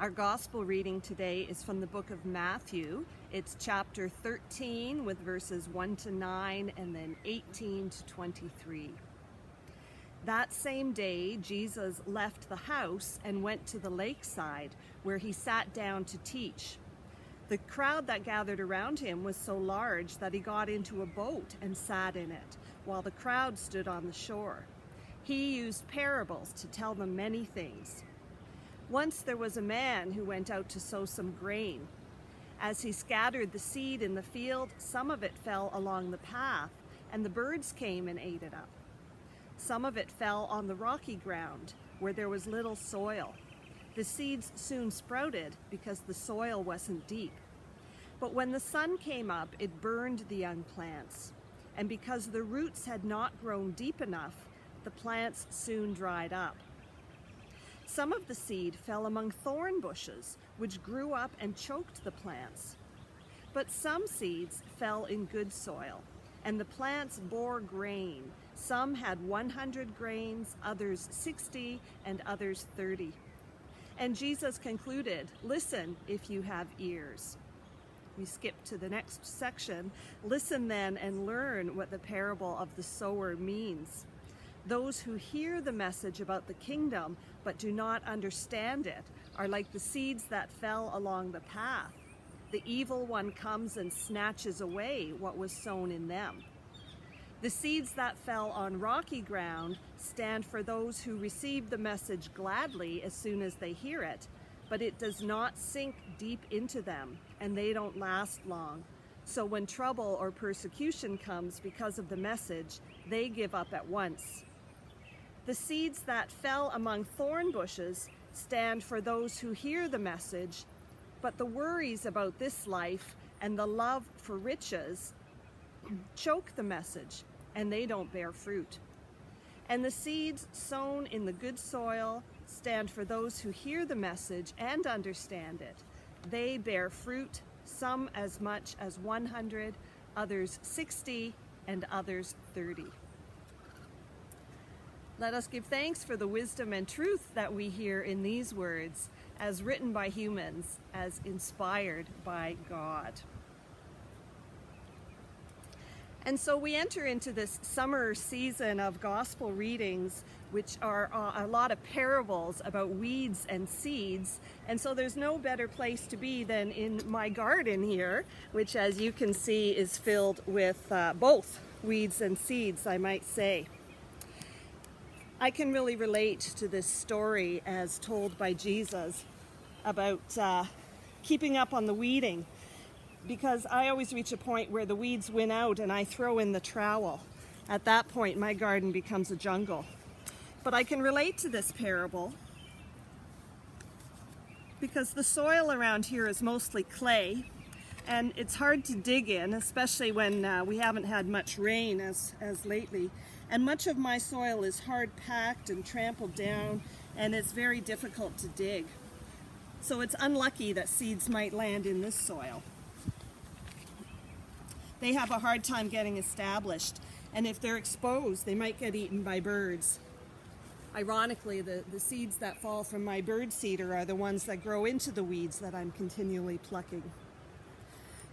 Our gospel reading today is from the book of Matthew. It's chapter 13 with verses 1 to 9 and then 18 to 23. That same day, Jesus left the house and went to the lakeside, where he sat down to teach. The crowd that gathered around him was so large that he got into a boat and sat in it, while the crowd stood on the shore. He used parables to tell them many things. Once there was a man who went out to sow some grain. As he scattered the seed in the field, some of it fell along the path, and the birds came and ate it up. Some of it fell on the rocky ground, where there was little soil. The seeds soon sprouted because the soil wasn't deep. But when the sun came up, it burned the young plants. And because the roots had not grown deep enough, the plants soon dried up. Some of the seed fell among thorn bushes, which grew up and choked the plants. But some seeds fell in good soil, and the plants bore grain. Some had 100 grains, others 60, and others 30. And Jesus concluded, "Listen if you have ears." We skip to the next section. Listen then and learn what the parable of the sower means. Those who hear the message about the kingdom but do not understand it are like the seeds that fell along the path. The evil one comes and snatches away what was sown in them. The seeds that fell on rocky ground stand for those who receive the message gladly as soon as they hear it, but it does not sink deep into them, and they don't last long. So when trouble or persecution comes because of the message, they give up at once. The seeds that fell among thorn bushes stand for those who hear the message, but the worries about this life and the love for riches choke the message, and they don't bear fruit. And the seeds sown in the good soil stand for those who hear the message and understand it. They bear fruit, some as much as 100, others 60, and others 30. Let us give thanks for the wisdom and truth that we hear in these words, as written by humans, as inspired by God. And so we enter into this summer season of gospel readings, which are a lot of parables about weeds and seeds. And so there's no better place to be than in my garden here, which, as you can see, is filled with both weeds and seeds, I might say. I can really relate to this story as told by Jesus about keeping up on the weeding, because I always reach a point where the weeds win out and I throw in the trowel. At that point, my garden becomes a jungle. But I can relate to this parable because the soil around here is mostly clay, and it's hard to dig in, especially when we haven't had much rain as lately. And much of my soil is hard packed and trampled down, and it's very difficult to dig. So it's unlucky that seeds might land in this soil. They have a hard time getting established, and if they're exposed, they might get eaten by birds. Ironically, the seeds that fall from my bird seeder are the ones that grow into the weeds that I'm continually plucking.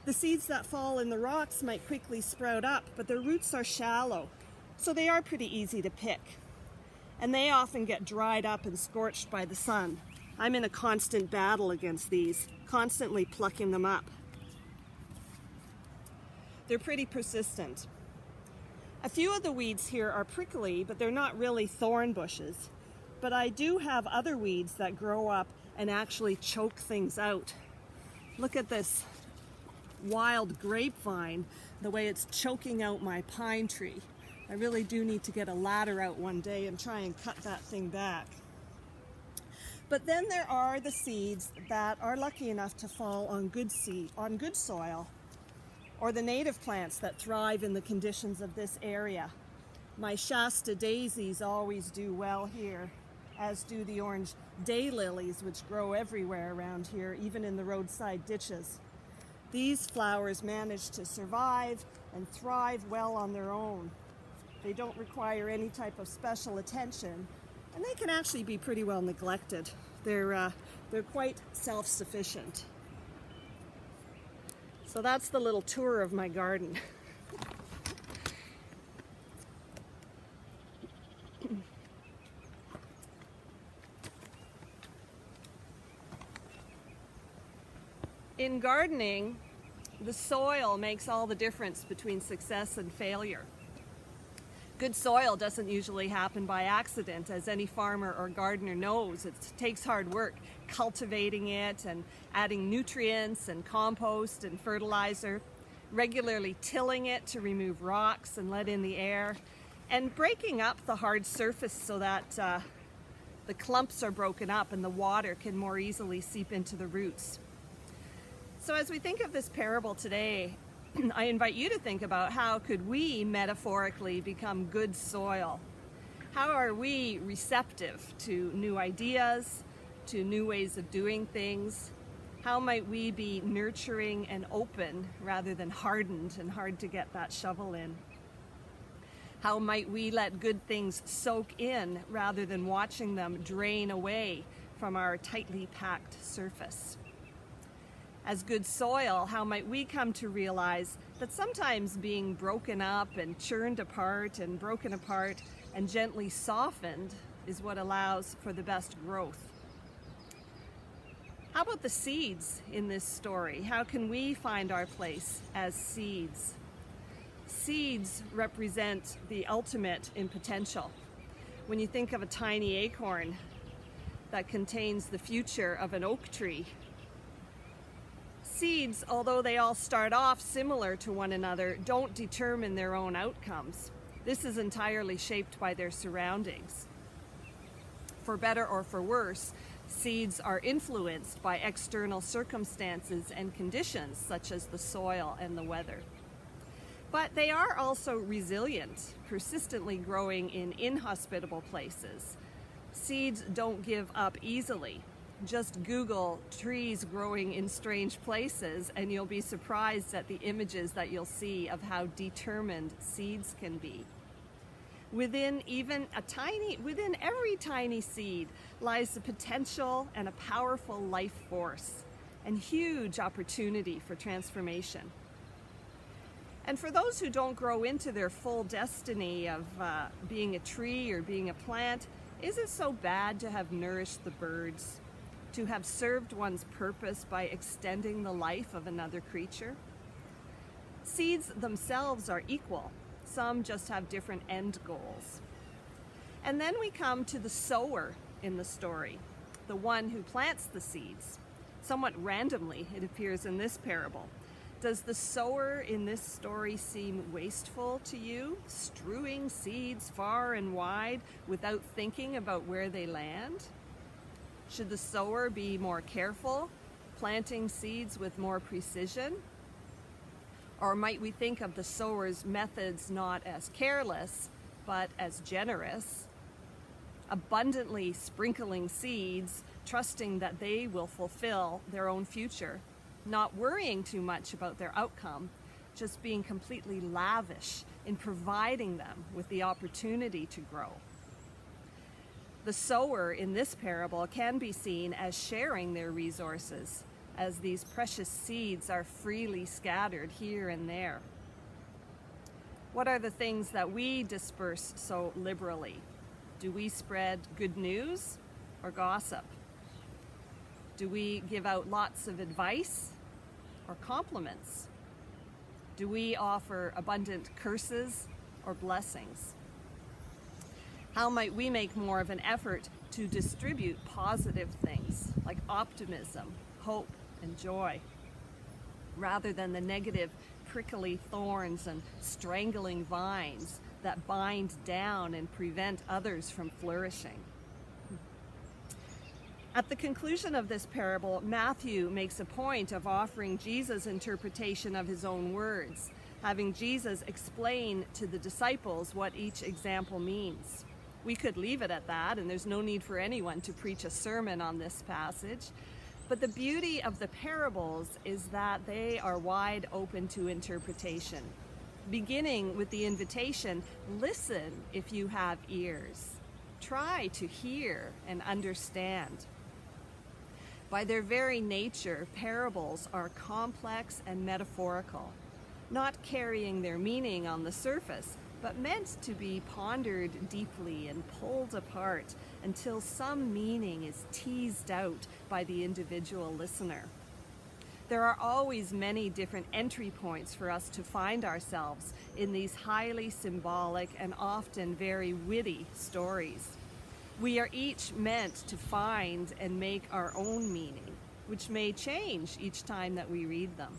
The seeds that fall in the rocks might quickly sprout up, but their roots are shallow, so they are pretty easy to pick. And they often get dried up and scorched by the sun. I'm in a constant battle against these, constantly plucking them up. They're pretty persistent. A few of the weeds here are prickly, but they're not really thorn bushes. But I do have other weeds that grow up and actually choke things out. Look at this wild grapevine, the way it's choking out my pine tree. I really do need to get a ladder out one day and try and cut that thing back. But then there are the seeds that are lucky enough to fall on good soil, or the native plants that thrive in the conditions of this area. My Shasta daisies always do well here, as do the orange daylilies, which grow everywhere around here, even in the roadside ditches. These flowers manage to survive and thrive well on their own. They don't require any type of special attention, and they can actually be pretty well neglected. They're quite self-sufficient. So that's the little tour of my garden. In gardening, the soil makes all the difference between success and failure. Good soil doesn't usually happen by accident, as any farmer or gardener knows. It takes hard work cultivating it and adding nutrients and compost and fertilizer, regularly tilling it to remove rocks and let in the air, and breaking up the hard surface so that the clumps are broken up and the water can more easily seep into the roots. So as we think of this parable today, I invite you to think about how could we metaphorically become good soil? How are we receptive to new ideas, to new ways of doing things? How might we be nurturing and open rather than hardened and hard to get that shovel in? How might we let good things soak in rather than watching them drain away from our tightly packed surface? As good soil, how might we come to realize that sometimes being broken up and churned apart and broken apart and gently softened is what allows for the best growth? How about the seeds in this story? How can we find our place as seeds? Seeds represent the ultimate in potential. When you think of a tiny acorn that contains the future of an oak tree, seeds, although they all start off similar to one another, don't determine their own outcomes. This is entirely shaped by their surroundings. For better or for worse, seeds are influenced by external circumstances and conditions such as the soil and the weather. But they are also resilient, persistently growing in inhospitable places. Seeds don't give up easily. Just Google trees growing in strange places and you'll be surprised at the images that you'll see of how determined seeds can be. Within every tiny seed lies the potential and a powerful life force and huge opportunity for transformation. And for those who don't grow into their full destiny of being a tree or being a plant, is it so bad to have nourished the birds? To have served one's purpose by extending the life of another creature? Seeds themselves are equal. Some just have different end goals. And then we come to the sower in the story, the one who plants the seeds. Somewhat randomly, it appears in this parable. Does the sower in this story seem wasteful to you, strewing seeds far and wide without thinking about where they land? Should the sower be more careful, planting seeds with more precision? Or might we think of the sower's methods not as careless, but as generous, abundantly sprinkling seeds, trusting that they will fulfill their own future, not worrying too much about their outcome, just being completely lavish in providing them with the opportunity to grow? The sower in this parable can be seen as sharing their resources, as these precious seeds are freely scattered here and there. What are the things that we disperse so liberally? Do we spread good news or gossip? Do we give out lots of advice or compliments? Do we offer abundant curses or blessings? How might we make more of an effort to distribute positive things like optimism, hope, and joy, rather than the negative, prickly thorns and strangling vines that bind down and prevent others from flourishing? At the conclusion of this parable, Matthew makes a point of offering Jesus' interpretation of his own words, having Jesus explain to the disciples what each example means. We could leave it at that, and there's no need for anyone to preach a sermon on this passage. But the beauty of the parables is that they are wide open to interpretation, beginning with the invitation, listen if you have ears. Try to hear and understand. By their very nature, parables are complex and metaphorical, not carrying their meaning on the surface, but meant to be pondered deeply and pulled apart until some meaning is teased out by the individual listener. There are always many different entry points for us to find ourselves in these highly symbolic and often very witty stories. We are each meant to find and make our own meaning, which may change each time that we read them.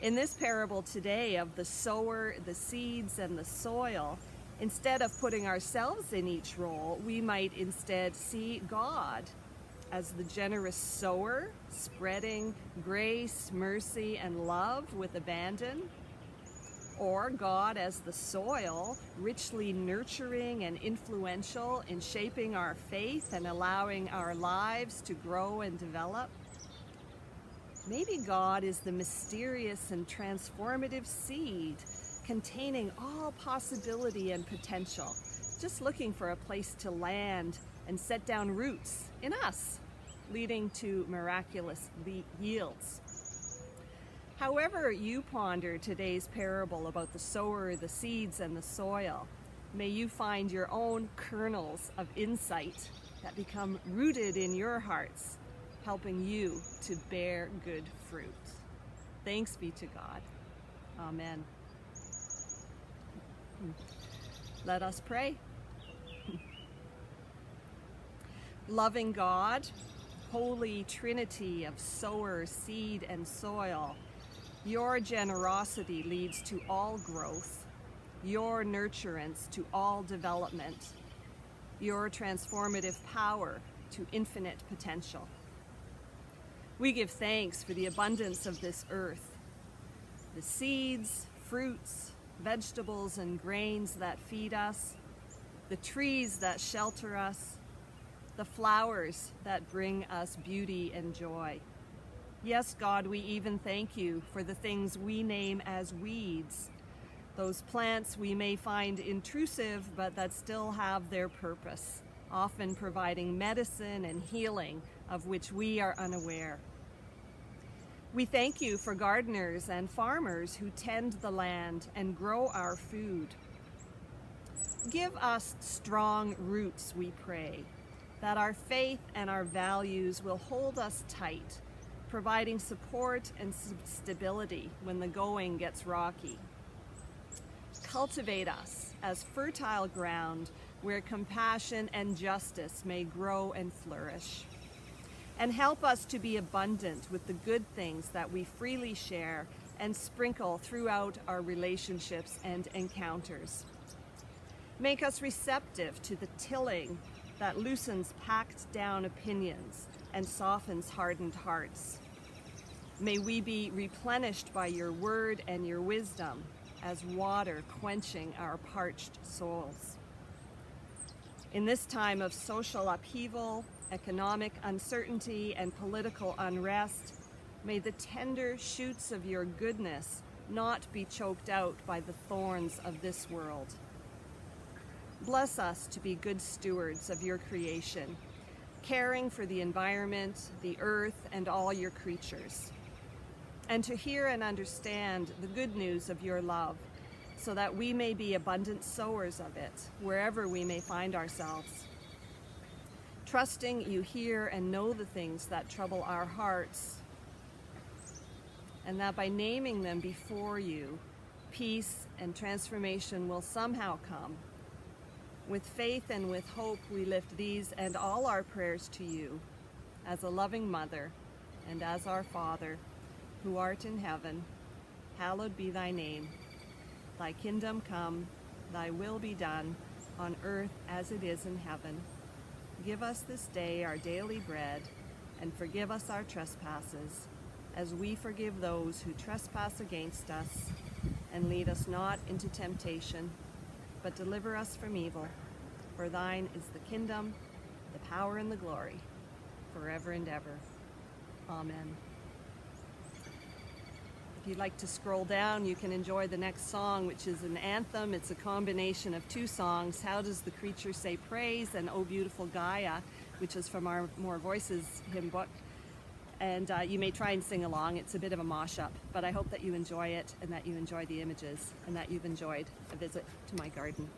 In this parable today of the sower, the seeds, and the soil, instead of putting ourselves in each role, we might instead see God as the generous sower, spreading grace, mercy, and love with abandon, or God as the soil, richly nurturing and influential in shaping our faith and allowing our lives to grow and develop. Maybe God is the mysterious and transformative seed containing all possibility and potential, just looking for a place to land and set down roots in us, leading to miraculous yields. However you ponder today's parable about the sower, the seeds, and the soil, may you find your own kernels of insight that become rooted in your hearts, helping you to bear good fruit. Thanks be to God. Amen. Let us pray. Loving God, Holy Trinity of sower, seed, and soil, your generosity leads to all growth, your nurturance to all development, your transformative power to infinite potential. We give thanks for the abundance of this earth, the seeds, fruits, vegetables, and grains that feed us, the trees that shelter us, the flowers that bring us beauty and joy. Yes, God, we even thank you for the things we name as weeds, those plants we may find intrusive but that still have their purpose, often providing medicine and healing of which we are unaware. We thank you for gardeners and farmers who tend the land and grow our food. Give us strong roots, we pray, that our faith and our values will hold us tight, providing support and stability when the going gets rocky. Cultivate us as fertile ground where compassion and justice may grow and flourish. And help us to be abundant with the good things that we freely share and sprinkle throughout our relationships and encounters. Make us receptive to the tilling that loosens packed down opinions and softens hardened hearts. May we be replenished by your word and your wisdom as water quenching our parched souls. In this time of social upheaval, economic uncertainty, and political unrest, may the tender shoots of your goodness not be choked out by the thorns of this world. Bless us to be good stewards of your creation, caring for the environment, the earth, and all your creatures, and to hear and understand the good news of your love, so that we may be abundant sowers of it, wherever we may find ourselves. Trusting you hear and know the things that trouble our hearts, and that by naming them before you, peace and transformation will somehow come. With faith and with hope, we lift these and all our prayers to you, as a loving mother and as our Father, who art in heaven. Hallowed be thy name. Thy kingdom come, thy will be done, on earth as it is in heaven. Give us this day our daily bread, and forgive us our trespasses, as we forgive those who trespass against us. And lead us not into temptation, but deliver us from evil. For thine is the kingdom, the power, and the glory, forever and ever. Amen. If you'd like to scroll down, you can enjoy the next song, which is an anthem. It's a combination of two songs, How Does the Creature Say Praise and O Beautiful Gaia, which is from our More Voices hymn book. And you may try and sing along. It's a bit of a mosh-up, but I hope that you enjoy it and that you enjoy the images and that you've enjoyed a visit to my garden.